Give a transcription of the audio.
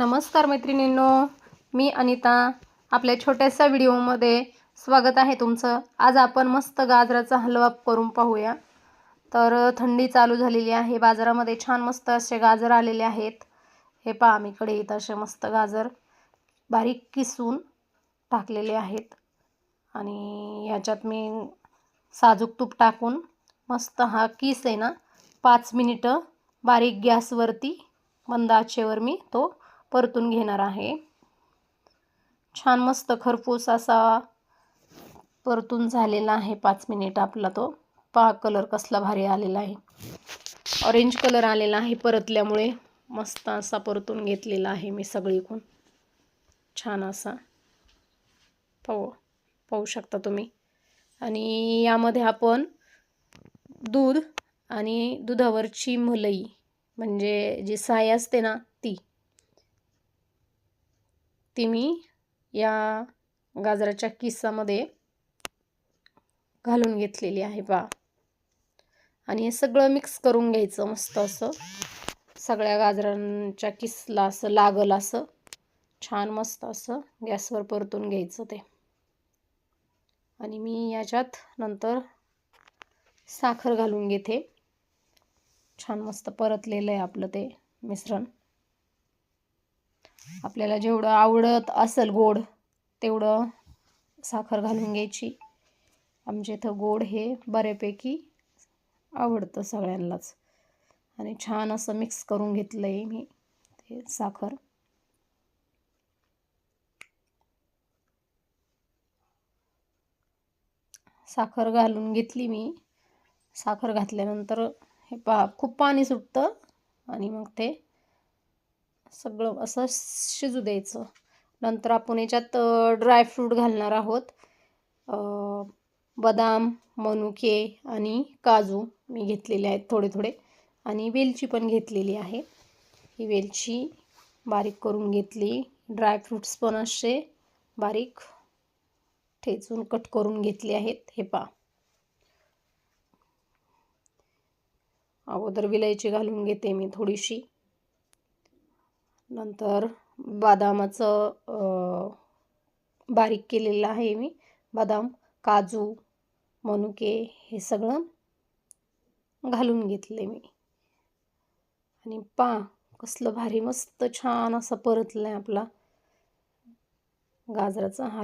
नमस्कार मैत्रिणींनो, मी अनिता. आपल्या छोट्याशा व्हिडिओमध्ये स्वागत आहे तुमचं. आज आपण मस्त गाजराचा हलवा करून पाहूया. तर थंडी चालू झालेली आहे. बाजारामध्ये छान मस्त असे गाजर आलेले आहेत. हे पहा, मी कढईत असे मस्त गाजर बारीक किसून टाकलेले आहेत आणि ह्याच्यात मी साजूक तूप टाकून मस्त हा किस आहे ना 5 मिनिटं बारीक गॅसवरती मंद आचेवर मी तो परतून घेणार आहे. छान मस्त खरपूस असा परतून झालेला आहे. 5 मिनिट आपला तो पहा, कलर कसला भारी आलेला आहे. ऑरेंज कलर आलेला आहे परतल्यामुळे. मस्त असा परतून घेतलेला आहे मी सगळीकडून. छान असा पाहू शकता तुम्ही. आणि यामध्ये आपण दूध आणि दुधावरची मलई म्हणजे जी साय असते ना ती मी या गाजराच्या किसामध्ये घालून घेतलेली आहे पहा. आणि हे सगळं मिक्स करून घ्यायचं मस्त असं. सगळ्या गाजरांच्या किसला असं लागल असं छान मस्त असं गॅसवर परतून घ्यायचं ते. आणि मी याच्यात नंतर साखर घालून घेते. छान मस्त परतलेलं आहे आपलं ते मिश्रण. आपल्याला जेवढं आवडत असेल गोड तेवढं साखर घालून घ्यायची. आमच्या इथं गोड हे बऱ्यापैकी आवडतं सगळ्यांनाच. आणि छान असं मिक्स करून घेतलं आहे मी ते साखर. साखर घालून घेतली मी. साखर घातल्यानंतर हे पहा, खूप पाणी सुटतं आणि मग ते सगळं असं शिजू द्यायचं. नंतर आपण याच्यात ड्रायफ्रूट घालणार आहोत. बदाम, मनुके आणि काजू मी घेतलेले आहेत थोडे थोडे. आणि वेलची पण घेतलेली आहे. ही वेलची बारीक करून घेतली. ड्रायफ्रूट्स पण असे बारीक ठेचून कट करून घेतले आहेत. हे पहा, अगोदर विलायची घालून घेते मी थोडीशी. नंतर बदामाचं बारीक केलेलं आहे मी. बदाम, काजू, मनुके हे सगळं घालून घेतले मी. आणि पहा कसलं भारी मस्त छान असं परतलं आहे आपला गाजराचा हलवा.